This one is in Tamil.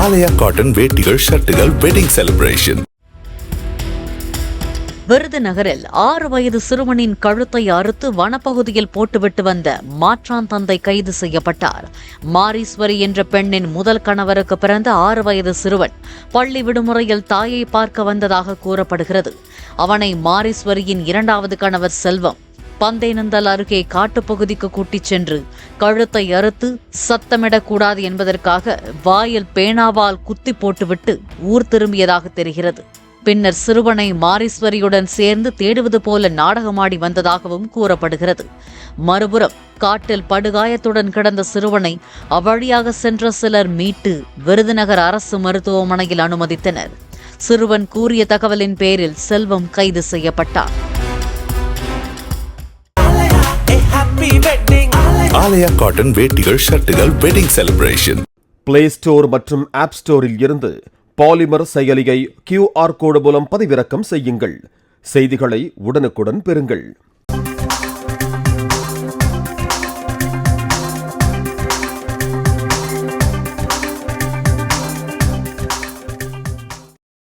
ஆலயா காட்டன் வேட்டிகள் ஷர்ட்டுகள் வெட்டிங் செலிப்ரேஷன். விருதுநகரில் 6 வயது சிறுவனின் கழுத்தை அறுத்து வனப்பகுதியில் போட்டுவிட்டு வந்த மாற்றான் தந்தை கைது செய்யப்பட்டார். மாரீஸ்வரி என்ற பெண்ணின் முதல் கணவருக்கு பிறந்த 6 வயது சிறுவன் பள்ளி விடுமுறையில் தாயை பார்க்க வந்ததாக கூறப்படுகிறது. அவனை மாரீஸ்வரியின் 2வது கணவர் செல்வம் பந்தேனந்தல் அருகே காட்டுப்பகுதிக்கு கூட்டிச் சென்று கழுத்தை அறுத்து சத்தமிடக்கூடாது என்பதற்காக வாயில் பேனாவால் குத்தி போட்டுவிட்டு ஊர் திரும்பியதாக தெரிகிறது. பின்னர் சிறுவனை மாரீஸ்வரியுடன் சேர்ந்து தேடுவது போல நாடகமாடி வந்ததாகவும் கூறப்படுகிறது. மறுபுறம் காட்டில் படுகாயத்துடன் கிடந்த சிறுவனை அவ்வழியாக சென்ற சிலர் மீட்டு விருதுநகர் அரசு மருத்துவமனையில் அனுமதித்தனர். சிறுவன் கூறிய தகவலின் பேரில் செல்வம் கைது செய்யப்பட்டார். ஆலயா காட்டன் வேட்டிகள் ஷர்ட்டுகள் வெட்டிங் செலிப்ரேஷன். பிளே ஸ்டோர் மற்றும் ஆப் ஸ்டோரில் இருந்து பாலிமர் செயலியை QR கோடு மூலம் பதிவிறக்கம் செய்யுங்கள். செய்திகளை உடனுக்குடன் பெறுங்கள்.